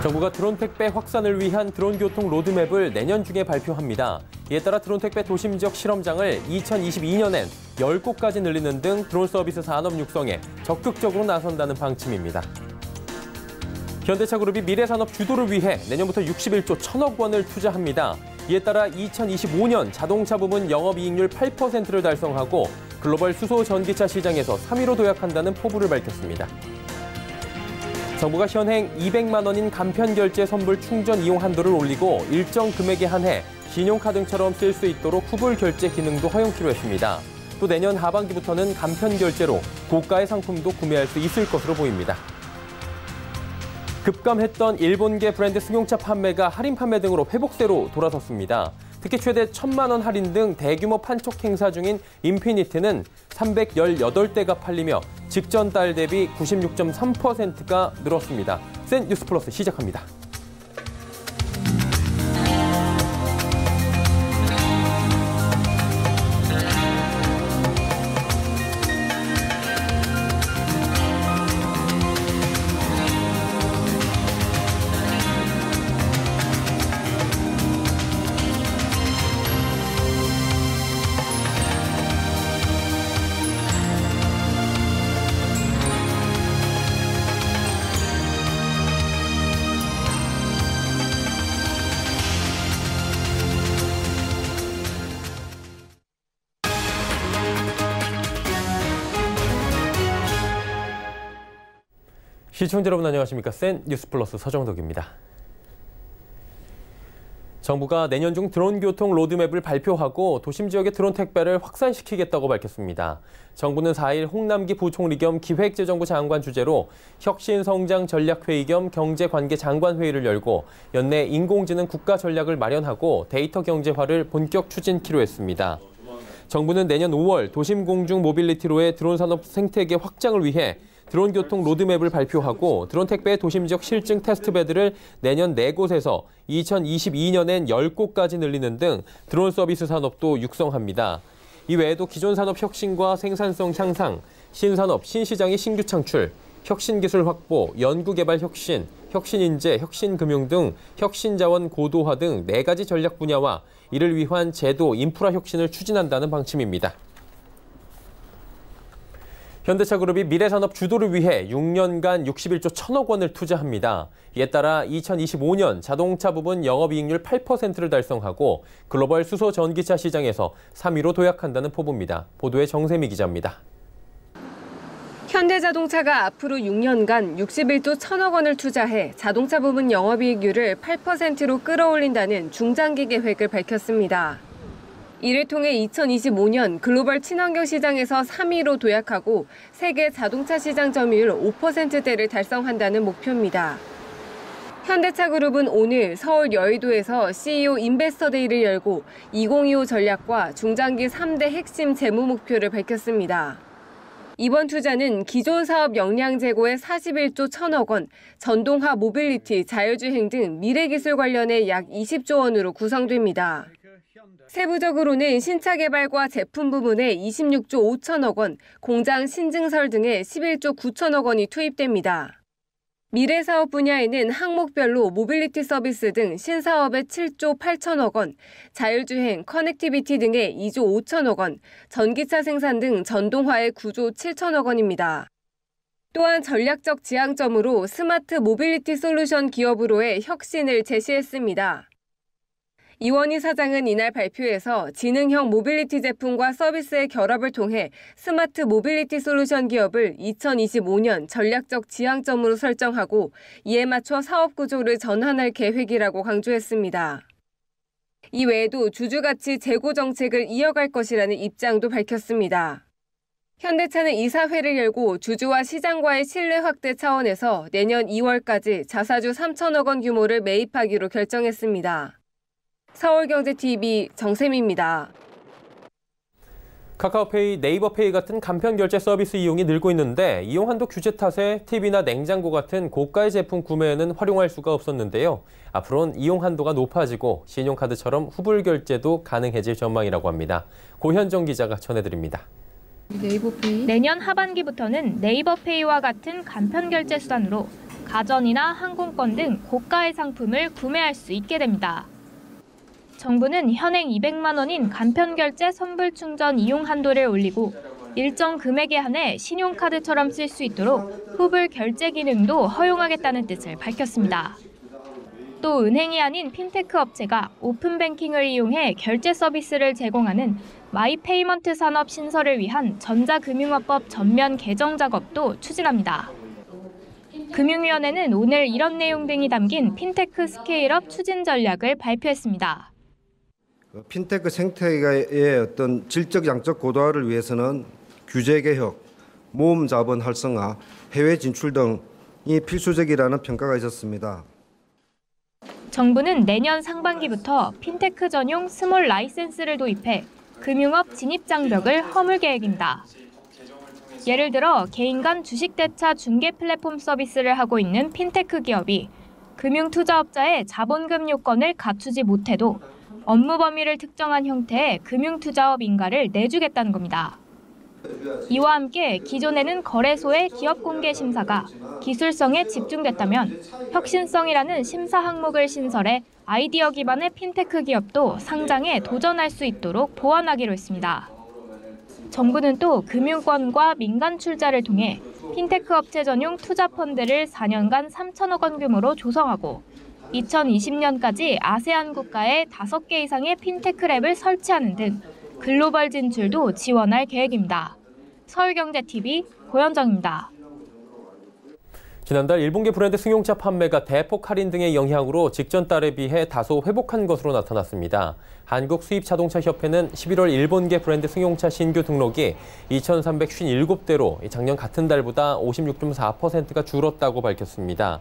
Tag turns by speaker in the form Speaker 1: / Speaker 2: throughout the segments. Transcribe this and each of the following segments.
Speaker 1: 정부가 드론 택배 확산을 위한 드론 교통 로드맵을 내년 중에 발표합니다. 이에 따라 드론 택배 도심 지역 실험장을 2022년엔 10곳까지 늘리는 등 드론 서비스 산업 육성에 적극적으로 나선다는 방침입니다. 현대차그룹이 미래산업 주도를 위해 내년부터 61조 1,000억 원을 투자합니다. 이에 따라 2025년 자동차 부문 영업이익률 8%를 달성하고 글로벌 수소 전기차 시장에서 3위로 도약한다는 포부를 밝혔습니다. 정부가 현행 200만 원인 간편결제 선불 충전 이용 한도를 올리고 일정 금액에 한해 신용카드처럼 쓸 수 있도록 후불 결제 기능도 허용키로 했습니다. 또 내년 하반기부터는 간편결제로 고가의 상품도 구매할 수 있을 것으로 보입니다. 급감했던 일본계 브랜드 승용차 판매가 할인 판매 등으로 회복세로 돌아섰습니다. 특히 최대 1,000만 원 할인 등 대규모 판촉 행사 중인 인피니트는 318대가 팔리며 직전 달 대비 96.3%가 늘었습니다. 센 뉴스 플러스 시작합니다. 시청자 여러분 안녕하십니까? 센 뉴스 플러스 서정덕입니다. 정부가 내년 중 드론 교통 로드맵을 발표하고 도심 지역의 드론 택배를 확산시키겠다고 밝혔습니다. 정부는 4일 홍남기 부총리 겸 기획재정부 장관 주재로 혁신성장전략회의 겸 경제관계장관회의를 열고 연내 인공지능 국가전략을 마련하고 데이터 경제화를 본격 추진키로 했습니다. 정부는 내년 5월 도심 공중 모빌리티로의 드론 산업 생태계 확장을 위해 드론 교통 로드맵을 발표하고 드론 택배 도심 지역 실증 테스트베드를 내년 4곳에서 2022년엔 10곳까지 늘리는 등 드론 서비스 산업도 육성합니다. 이 외에도 기존 산업 혁신과 생산성 향상, 신산업, 신시장의 신규 창출, 혁신기술 확보, 연구개발 혁신, 혁신인재, 혁신금융 등 혁신자원 고도화 등 4가지 전략 분야와 이를 위한 제도, 인프라 혁신을 추진한다는 방침입니다. 현대차그룹이 미래산업 주도를 위해 6년간 61조 1,000억 원을 투자합니다. 이에 따라 2025년 자동차 부분 영업이익률 8%를 달성하고 글로벌 수소 전기차 시장에서 3위로 도약한다는 포부입니다. 보도에 정세미 기자입니다.
Speaker 2: 현대자동차가 앞으로 6년간 61조 1,000억 원을 투자해 자동차 부문 영업이익률을 8%로 끌어올린다는 중장기 계획을 밝혔습니다. 이를 통해 2025년 글로벌 친환경 시장에서 3위로 도약하고 세계 자동차 시장 점유율 5%대를 달성한다는 목표입니다. 현대차그룹은 오늘 서울 여의도에서 CEO 인베스터데이를 열고 2025 전략과 중장기 3대 핵심 재무 목표를 밝혔습니다. 이번 투자는 기존 사업 역량 제고에 41조 1,000억 원, 전동화 모빌리티, 자율주행 등 미래기술 관련해 약 20조 원으로 구성됩니다. 세부적으로는 신차 개발과 제품 부문에 26조 5천억 원, 공장 신증설 등에 11조 9천억 원이 투입됩니다. 미래 사업 분야에는 항목별로 모빌리티 서비스 등 신사업에 7조 8천억 원, 자율주행, 커넥티비티 등에 2조 5천억 원, 전기차 생산 등 전동화에 9조 7천억 원입니다. 또한 전략적 지향점으로 스마트 모빌리티 솔루션 기업으로의 혁신을 제시했습니다. 이원희 사장은 이날 발표에서 지능형 모빌리티 제품과 서비스의 결합을 통해 스마트 모빌리티 솔루션 기업을 2025년 전략적 지향점으로 설정하고 이에 맞춰 사업 구조를 전환할 계획이라고 강조했습니다. 이 외에도 주주가치 재고 정책을 이어갈 것이라는 입장도 밝혔습니다. 현대차는 이사회를 열고 주주와 시장과의 신뢰 확대 차원에서 내년 2월까지 자사주 3천억 원 규모를 매입하기로 결정했습니다. 서울경제TV 정세미입니다.
Speaker 1: 카카오페이, 네이버페이 같은 간편결제 서비스 이용이 늘고 있는데 이용 한도 규제 탓에 TV나 냉장고 같은 고가의 제품 구매에는 활용할 수가 없었는데요. 앞으로는 이용 한도가 높아지고 신용카드처럼 후불 결제도 가능해질 전망이라고 합니다. 고현정 기자가 전해드립니다.
Speaker 3: 네이버페이? 내년 하반기부터는 네이버페이와 같은 간편결제 수단으로 가전이나 항공권 등 고가의 상품을 구매할 수 있게 됩니다. 정부는 현행 200만 원인 간편결제 선불 충전 이용 한도를 올리고 일정 금액에 한해 신용카드처럼 쓸 수 있도록 후불 결제 기능도 허용하겠다는 뜻을 밝혔습니다. 또 은행이 아닌 핀테크 업체가 오픈뱅킹을 이용해 결제 서비스를 제공하는 마이페이먼트 산업 신설을 위한 전자금융화법 전면 개정 작업도 추진합니다. 금융위원회는 오늘 이런 내용 등이 담긴 핀테크 스케일업 추진 전략을 발표했습니다.
Speaker 4: 핀테크 생태계의 어떤 질적 양적 고도화를 위해서는 규제 개혁, 모험 자본 활성화, 해외 진출 등이 필수적이라는 평가가 있었습니다.
Speaker 3: 정부는 내년 상반기부터 핀테크 전용 스몰 라이센스를 도입해 금융업 진입 장벽을 허물 계획입니다. 예를 들어 개인 간 주식 대차 중개 플랫폼 서비스를 하고 있는 핀테크 기업이 금융투자업자의 자본금 요건을 갖추지 못해도 업무 범위를 특정한 형태의 금융투자업 인가를 내주겠다는 겁니다. 이와 함께 기존에는 거래소의 기업 공개 심사가 기술성에 집중됐다면 혁신성이라는 심사 항목을 신설해 아이디어 기반의 핀테크 기업도 상장에 도전할 수 있도록 보완하기로 했습니다. 정부는 또 금융권과 민간 출자를 통해 핀테크 업체 전용 투자 펀드를 4년간 3천억 원 규모로 조성하고 2020년까지 아세안 국가에 5개 이상의 핀테크 랩을 설치하는 등 글로벌 진출도 지원할 계획입니다. 서울경제TV 고현정입니다.
Speaker 1: 지난달 일본계 브랜드 승용차 판매가 대폭 할인 등의 영향으로 직전 달에 비해 다소 회복한 것으로 나타났습니다. 한국수입자동차협회는 11월 일본계 브랜드 승용차 신규 등록이 2,357대로 작년 같은 달보다 56.4%가 줄었다고 밝혔습니다.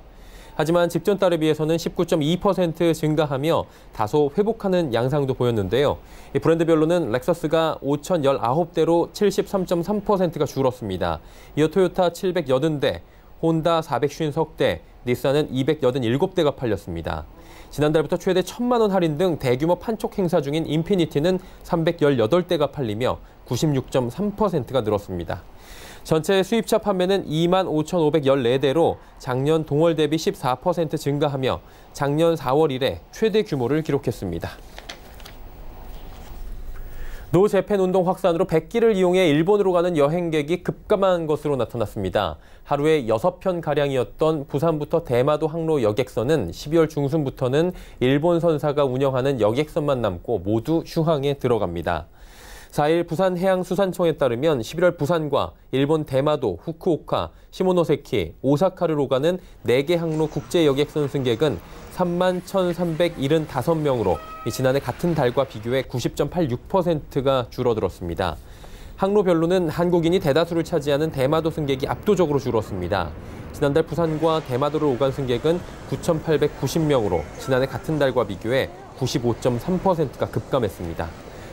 Speaker 1: 하지만 직전 달에 비해서는 19.2% 증가하며 다소 회복하는 양상도 보였는데요. 브랜드별로는 렉서스가 5,019대로 73.3%가 줄었습니다. 이어 토요타 780대, 혼다 453대, 닛산은 287대가 팔렸습니다. 지난달부터 최대 1,000만 원 할인 등 대규모 판촉 행사 중인 인피니티는 318대가 팔리며 96.3%가 늘었습니다. 전체 수입차 판매는 25,514대로 작년 동월 대비 14% 증가하며 작년 4월 이래 최대 규모를 기록했습니다. 노 재팬 운동 확산으로 백기를 이용해 일본으로 가는 여행객이 급감한 것으로 나타났습니다. 하루에 6편가량이었던 부산부터 대마도 항로 여객선은 12월 중순부터는 일본 선사가 운영하는 여객선만 남고 모두 휴항에 들어갑니다. 4일 부산해양수산청에 따르면 11월 부산과 일본 대마도, 후쿠오카, 시모노세키, 오사카를 오가는 4개 항로 국제여객선 승객은 31,375명으로 지난해 같은 달과 비교해 90.86%가 줄어들었습니다. 항로별로는 한국인이 대다수를 차지하는 대마도 승객이 압도적으로 줄었습니다. 지난달 부산과 대마도를 오간 승객은 9,890명으로 지난해 같은 달과 비교해 95.3%가 급감했습니다.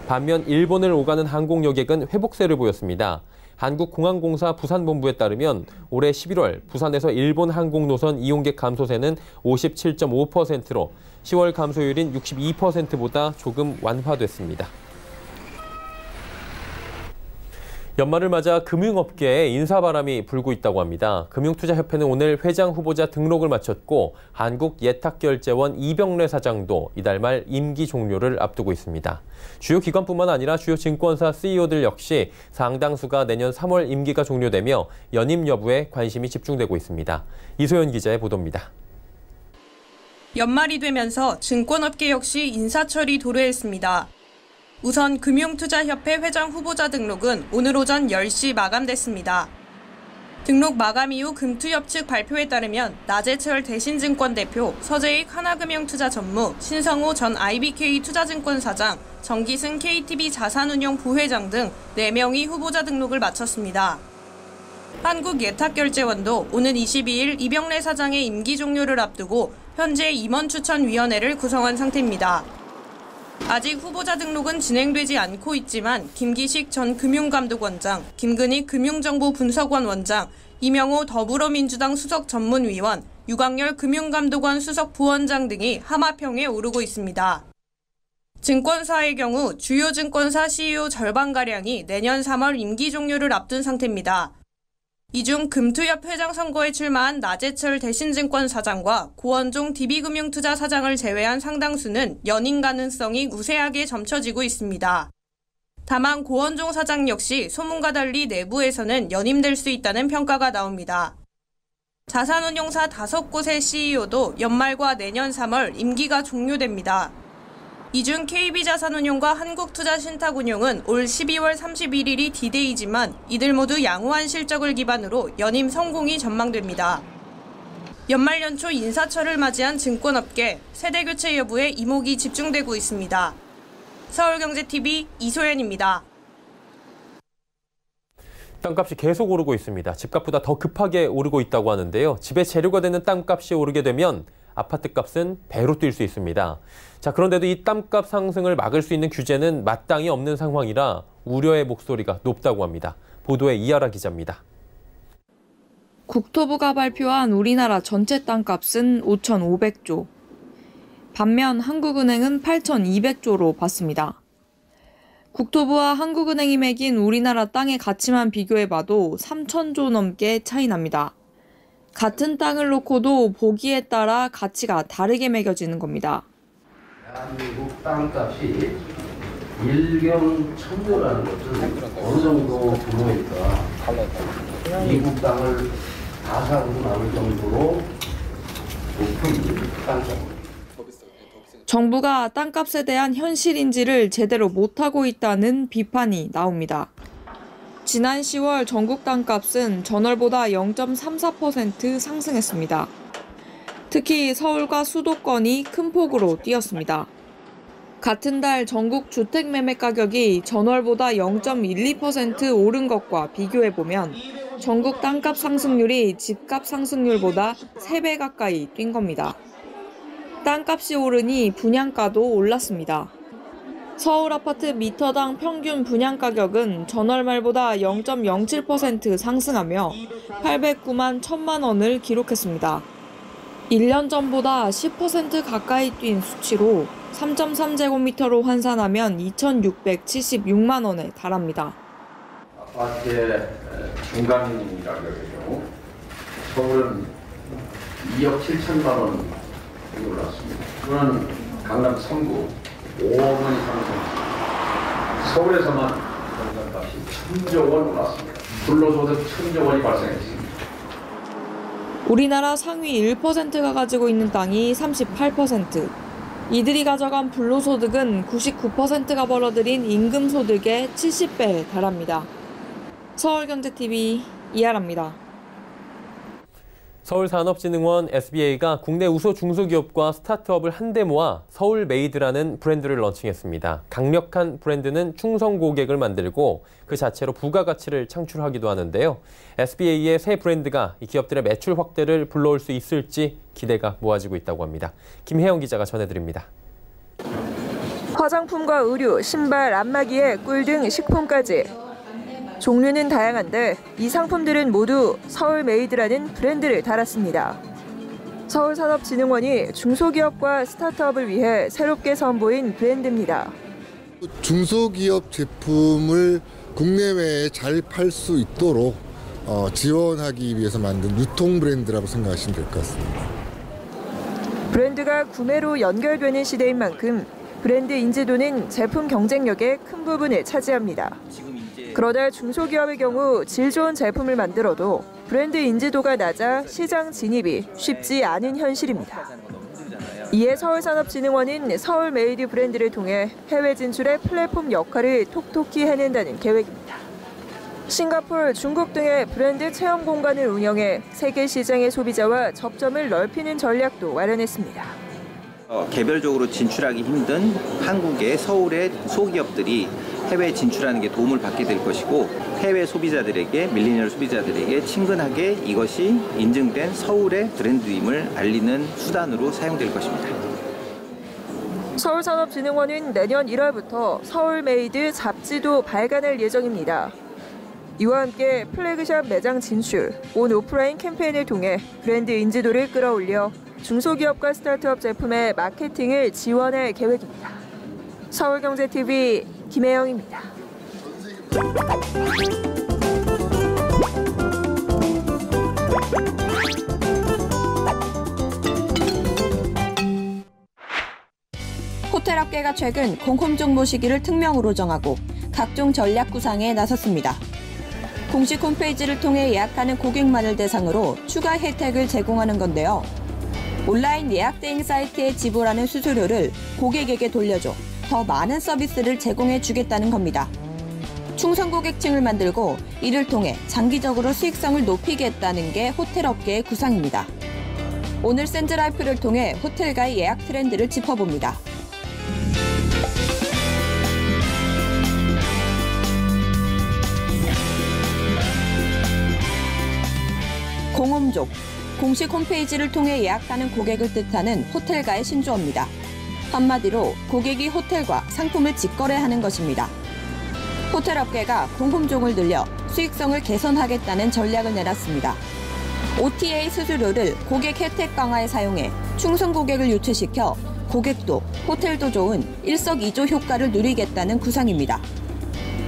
Speaker 1: 반면 일본을 오가는 항공 여객은 회복세를 보였습니다. 한국공항공사 부산본부에 따르면 올해 11월 부산에서 일본 항공 노선 이용객 감소세는 57.5%로 10월 감소율인 62%보다 조금 완화됐습니다. 연말을 맞아 금융업계에 인사바람이 불고 있다고 합니다. 금융투자협회는 오늘 회장 후보자 등록을 마쳤고 한국예탁결제원 이병래 사장도 이달 말 임기 종료를 앞두고 있습니다. 주요 기관뿐만 아니라 주요 증권사 CEO들 역시 상당수가 내년 3월 임기가 종료되며 연임 여부에 관심이 집중되고 있습니다. 이소연 기자의 보도입니다.
Speaker 5: 연말이 되면서 증권업계 역시 인사처리 도래했습니다. 우선 금융투자협회 회장 후보자 등록은 오늘 오전 10시 마감됐습니다. 등록 마감 이후 금투협 측 발표에 따르면 나재철 대신증권 대표, 서재익 하나금융투자 전무, 신성호 전 IBK 투자증권 사장, 정기승 KTB 자산운용 부회장 등 4명이 후보자 등록을 마쳤습니다. 한국예탁결제원도 오는 22일 이병래 사장의 임기 종료를 앞두고 현재 임원추천위원회를 구성한 상태입니다. 아직 후보자 등록은 진행되지 않고 있지만 김기식 전 금융감독원장, 김근익 금융정보분석원 원장, 이명호 더불어민주당 수석전문위원, 유광열 금융감독원 수석부원장 등이 하마평에 오르고 있습니다. 증권사의 경우 주요 증권사 CEO 절반가량이 내년 3월 임기 종료를 앞둔 상태입니다. 이 중 금투협 회장 선거에 출마한 나재철 대신증권 사장과 고원종 DB금융투자 사장을 제외한 상당수는 연임 가능성이 우세하게 점쳐지고 있습니다. 다만 고원종 사장 역시 소문과 달리 내부에서는 연임될 수 있다는 평가가 나옵니다. 자산운용사 5곳의 CEO도 연말과 내년 3월 임기가 종료됩니다. 이 중 KB자산운용과 한국투자신탁운용은 올 12월 31일이 D-Day지만 이들 모두 양호한 실적을 기반으로 연임 성공이 전망됩니다. 연말 연초 인사철을 맞이한 증권업계, 세대교체 여부에 이목이 집중되고 있습니다. 서울경제TV 이소연입니다.
Speaker 1: 땅값이 계속 오르고 있습니다. 집값보다 더 급하게 오르고 있다고 하는데요. 집의 재료가 되는 땅값이 오르게 되면 아파트값은 배로 뛸 수 있습니다. 자, 그런데도 이 땅값 상승을 막을 수 있는 규제는 마땅히 없는 상황이라 우려의 목소리가 높다고 합니다. 보도에 이하라 기자입니다.
Speaker 6: 국토부가 발표한 우리나라 전체 땅값은 5,500조. 반면 한국은행은 8,200조로 봤습니다. 국토부와 한국은행이 매긴 우리나라 땅의 가치만 비교해봐도 3,000조 넘게 차이 납니다. 같은 땅을 놓고도 보기에 따라 가치가 다르게 매겨지는 겁니다.
Speaker 7: 대한민국 땅값이 일경 천조라는 것은 어느 정도 규모일까? 미국 땅을 다사로 나눌 정도로 높은 땅값.
Speaker 6: 정부가 땅값에 대한 현실 인지를 제대로 못하고 있다는 비판이 나옵니다. 지난 10월 전국 땅값은 전월보다 0.34% 상승했습니다. 특히 서울과 수도권이 큰 폭으로 뛰었습니다. 같은 달 전국 주택 매매 가격이 전월보다 0.12% 오른 것과 비교해보면 전국 땅값 상승률이 집값 상승률보다 3배 가까이 뛴 겁니다. 땅값이 오르니 분양가도 올랐습니다. 서울 아파트 미터당 평균 분양가격은 전월 말보다 0.07% 상승하며 809만 1천만 원을 기록했습니다. 1년 전보다 10% 가까이 뛴 수치로 3.3제곱미터로 환산하면 2,676만 원에 달합니다.
Speaker 8: 아파트의 중간 가격이죠. 서울은 2억 7천만 원 올랐습니다. 이거는 강남 3구 5억 원이 상승했습니다. 서울에서만 건설값이 1,000조 원 올랐습니다. 불로소득 1,000조 원이 발생했습니다.
Speaker 6: 우리나라 상위 1%가 가지고 있는 땅이 38%, 이들이 가져간 불로소득은 99%가 벌어들인 임금소득의 70배에 달합니다. 서울경제TV 이하라입니다.
Speaker 1: 서울산업진흥원 SBA가 국내 우수 중소기업과 스타트업을 한데 모아 서울메이드라는 브랜드를 런칭했습니다. 강력한 브랜드는 충성 고객을 만들고 그 자체로 부가가치를 창출하기도 하는데요. SBA의 새 브랜드가 이 기업들의 매출 확대를 불러올 수 있을지 기대가 모아지고 있다고 합니다. 김혜영 기자가 전해드립니다.
Speaker 9: 화장품과 의류, 신발, 안마기에 꿀 등 식품까지. 종류는 다양한데 이 상품들은 모두 서울메이드라는 브랜드를 달았습니다. 서울산업진흥원이 중소기업과 스타트업을 위해 새롭게 선보인 브랜드입니다.
Speaker 10: 중소기업 제품을 국내외에 잘 팔 수 있도록 지원하기 위해서 만든 유통 브랜드라고 생각하시면 될 것 같습니다.
Speaker 9: 브랜드가 구매로 연결되는 시대인 만큼 브랜드 인지도는 제품 경쟁력의 큰 부분을 차지합니다. 그러다 중소기업의 경우 질 좋은 제품을 만들어도 브랜드 인지도가 낮아 시장 진입이 쉽지 않은 현실입니다. 이에 서울산업진흥원은 서울메이드 브랜드를 통해 해외 진출의 플랫폼 역할을 톡톡히 해낸다는 계획입니다. 싱가포르, 중국 등의 브랜드 체험 공간을 운영해 세계 시장의 소비자와 접점을 넓히는 전략도 마련했습니다.
Speaker 11: 개별적으로 진출하기 힘든 한국의 서울의 소기업들이 해외 진출하는 게 도움을 받게 될 것이고 해외 소비자들에게 밀레니얼 소비자들에게 친근하게 이것이 인증된 서울의 브랜드임을 알리는 수단으로 사용될 것입니다.
Speaker 9: 서울산업진흥원은 내년 1월부터 서울메이드 잡지도 발간할 예정입니다. 이와 함께 플래그샵 매장 진출, 온 오프라인 캠페인을 통해 브랜드 인지도를 끌어올려 중소기업과 스타트업 제품의 마케팅을 지원할 계획입니다. 서울경제TV 김혜영입니다.
Speaker 12: 호텔업계가 최근 공홈족 모시기를 특명으로 정하고 각종 전략 구상에 나섰습니다. 공식 홈페이지를 통해 예약하는 고객만을 대상으로 추가 혜택을 제공하는 건데요. 온라인 예약 대행 사이트에 지불하는 수수료를 고객에게 돌려줘 더 많은 서비스를 제공해 주겠다는 겁니다. 충성 고객층을 만들고 이를 통해 장기적으로 수익성을 높이겠다는 게 호텔업계의 구상입니다. 오늘 샌즈라이프를 통해 호텔가의 예약 트렌드를 짚어봅니다. 공홈족, 공식 홈페이지를 통해 예약하는 고객을 뜻하는 호텔가의 신조어입니다. 한마디로 고객이 호텔과 상품을 직거래하는 것입니다. 호텔업계가 공홈족을 늘려 수익성을 개선하겠다는 전략을 내놨습니다. OTA 수수료를 고객 혜택 강화에 사용해 충성 고객을 유치시켜 고객도 호텔도 좋은 일석이조 효과를 누리겠다는 구상입니다.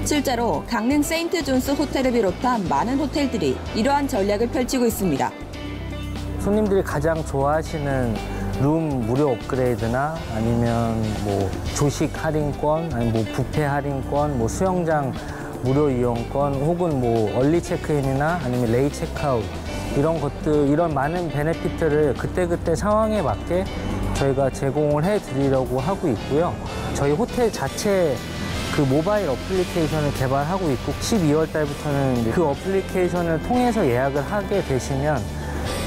Speaker 12: 실제로 강릉 세인트존스 호텔을 비롯한 많은 호텔들이 이러한 전략을 펼치고 있습니다.
Speaker 13: 손님들이 가장 좋아하시는 룸 무료 업그레이드나 아니면 뭐 조식 할인권, 아니면 뭐 뷔페 할인권, 뭐 수영장 무료 이용권, 혹은 뭐 얼리 체크인이나 아니면 레이 체크아웃 이런 것들, 이런 많은 베네핏들을 그때그때 상황에 맞게 저희가 제공을 해드리려고 하고 있고요. 저희 호텔 자체 그 모바일 어플리케이션을 개발하고 있고 12월 달부터는 그 어플리케이션을 통해서 예약을 하게 되시면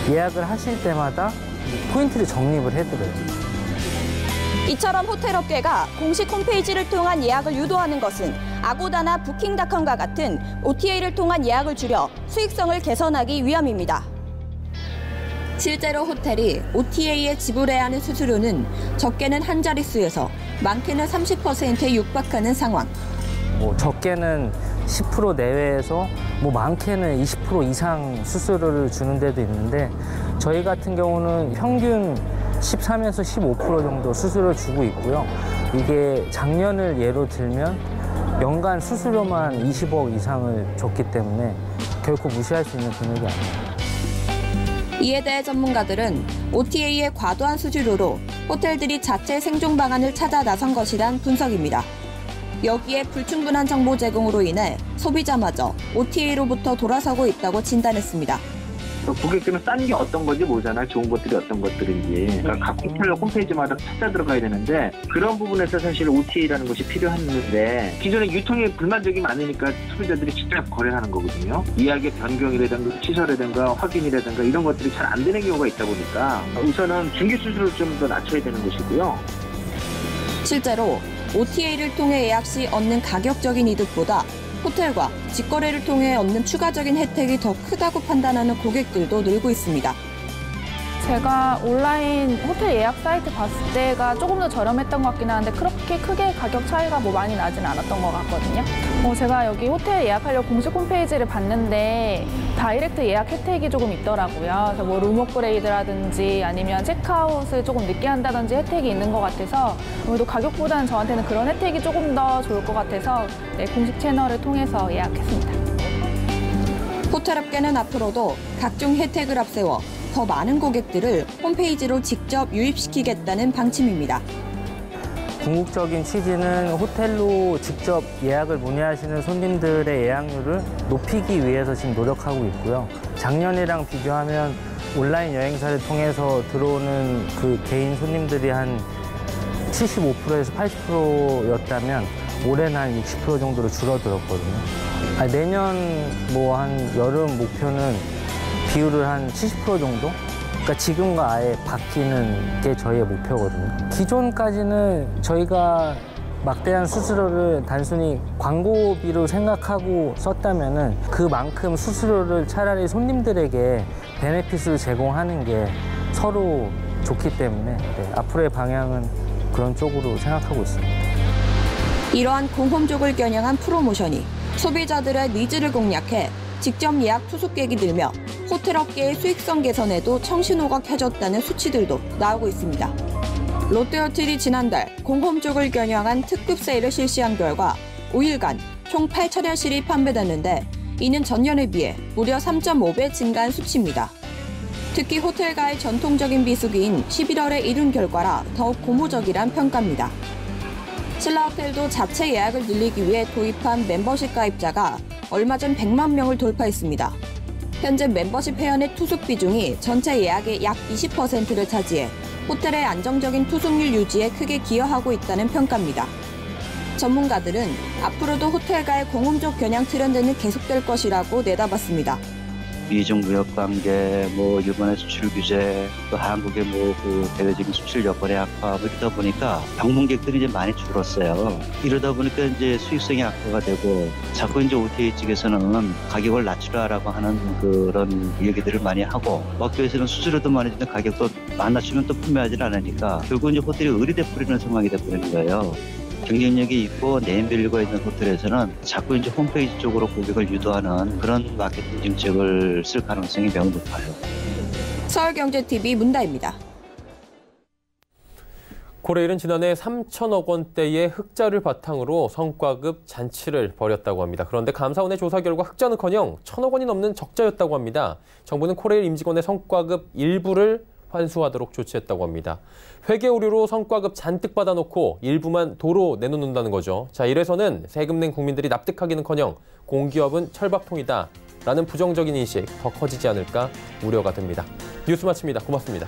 Speaker 13: 예약을 하실 때마다 포인트를 적립을 해드려요.
Speaker 12: 이처럼 호텔업계가 공식 홈페이지를 통한 예약을 유도하는 것은 아고다나 부킹닷컴과 같은 OTA를 통한 예약을 줄여 수익성을 개선하기 위함입니다. 실제로 호텔이 OTA에 지불해야 하는 수수료는 적게는 한 자릿수에서 많게는 30%에 육박하는 상황.
Speaker 13: 뭐 적게는 10% 내외에서 뭐 많게는 20% 이상 수수료를 주는 데도 있는데 저희 같은 경우는 평균 13에서 15% 정도 수수료를 주고 있고요. 이게 작년을 예로 들면 연간 수수료만 20억 이상을 줬기 때문에 결코 무시할 수 있는 금액이 아니에요.
Speaker 12: 이에 대해 전문가들은 OTA의 과도한 수수료로 호텔들이 자체 생존 방안을 찾아 나선 것이란 분석입니다. 여기에 불충분한 정보 제공으로 인해 소비자마저 OTA로부터 돌아서고 있다고 진단했습니다.
Speaker 14: 고객들은 싼 게 어떤 건지 모르잖아요. 좋은 것들이 어떤 것들인지. 그러니까 각 호텔 홈페이지마다 찾아 들어가야 되는데 그런 부분에서 사실 OTA라는 것이 필요한데 기존에 유통에 불만족이 많으니까 소비자들이 직접 거래를 하는 거거든요. 예약의 변경이라든가 취소라든가 확인이라든가 이런 것들이 잘 안 되는 경우가 있다 보니까 우선은 중개 수수료를 좀 더 낮춰야 되는 것이고요.
Speaker 12: 실제로 OTA를 통해 예약 시 얻는 가격적인 이득보다 호텔과 직거래를 통해 얻는 추가적인 혜택이 더 크다고 판단하는 고객들도 늘고 있습니다.
Speaker 15: 제가 온라인 호텔 예약 사이트 봤을 때가 조금 더 저렴했던 것 같긴 한데 그렇게 크게 가격 차이가 뭐 많이 나진 않았던 것 같거든요. 제가 여기 호텔 예약하려고 공식 홈페이지를 봤는데 다이렉트 예약 혜택이 조금 있더라고요. 그래서 뭐 룸 업그레이드라든지 아니면 체크아웃을 조금 늦게 한다든지 혜택이 있는 것 같아서 아무래도 가격보다는 저한테는 그런 혜택이 조금 더 좋을 것 같아서 공식 채널을 통해서 예약했습니다.
Speaker 12: 호텔업계는 앞으로도 각종 혜택을 앞세워 더 많은 고객들을 홈페이지로 직접 유입시키겠다는 방침입니다.
Speaker 13: 궁극적인 취지는 호텔로 직접 예약을 문의하시는 손님들의 예약률을 높이기 위해서 지금 노력하고 있고요. 작년이랑 비교하면 온라인 여행사를 통해서 들어오는 그 개인 손님들이 한 75%에서 80%였다면 올해는 한 60% 정도로 줄어들었거든요. 내년 뭐 한 여름 목표는 비율을 한 70% 정도? 그러니까 지금과 아예 바뀌는 게 저희의 목표거든요. 기존까지는 저희가 막대한 수수료를 단순히 광고비로 생각하고 썼다면은 그만큼 수수료를 차라리 손님들에게 베네핏을 제공하는 게 서로 좋기 때문에 앞으로의 방향은 그런 쪽으로 생각하고 있습니다.
Speaker 12: 이러한 공홈족을 겨냥한 프로모션이 소비자들의 니즈를 공략해 직접 예약 투숙객이 늘며 호텔업계의 수익성 개선에도 청신호가 켜졌다는 수치들도 나오고 있습니다. 롯데호텔이 지난달 공홈족을 겨냥한 특급 세일을 실시한 결과 5일간 총 8,000여 실이 판매됐는데 이는 전년에 비해 무려 3.5배 증가한 수치입니다. 특히 호텔가의 전통적인 비수기인 11월에 이룬 결과라 더욱 고무적이란 평가입니다. 신라호텔도 자체 예약을 늘리기 위해 도입한 멤버십 가입자가 얼마 전 100만 명을 돌파했습니다. 현재 멤버십 회원의 투숙 비중이 전체 예약의 약 20%를 차지해 호텔의 안정적인 투숙률 유지에 크게 기여하고 있다는 평가입니다. 전문가들은 앞으로도 호텔가의 공홈족 겨냥 트렌드는 계속될 것이라고 내다봤습니다.
Speaker 16: 미중 무역 관계, 일본의 수출 규제, 또 한국의 대외적인 수출 여건의 악화 이러다 보니까 방문객들이 이제 많이 줄었어요. 이러다 보니까 이제 수익성이 악화가 되고 자꾸 이제 OTA 측에서는 가격을 낮추라라고 하는 그런 얘기들을 많이 하고 업계에서는 수수료도 많이 주는 가격도 안 낮추면 또 판매하지 않으니까 결국 이제 호텔이 의리돼 버리는 상황이 돼 버리는 거예요. 경쟁력이 있고 네임밸류가 있는 호텔에서는 자꾸 이제 홈페이지 쪽으로 고객을 유도하는 그런 마케팅 정책을 쓸 가능성이 매우 높아요.
Speaker 12: 서울경제TV 문다입니다.
Speaker 1: 코레일은 지난해 3천억 원대의 흑자를 바탕으로 성과급 잔치를 벌였다고 합니다. 그런데 감사원의 조사 결과 흑자는커녕 1,000억 원이 넘는 적자였다고 합니다. 정부는 코레일 임직원의 성과급 일부를 환수하도록 조치했다고 합니다. 회계 오류로 성과급 잔뜩 받아놓고 일부만 도로 내놓는다는 거죠. 자, 이래서는 세금 낸 국민들이 납득하기는커녕 공기업은 철밥통이다 라는 부정적인 인식 더 커지지 않을까 우려가 됩니다. 뉴스 마칩니다. 고맙습니다.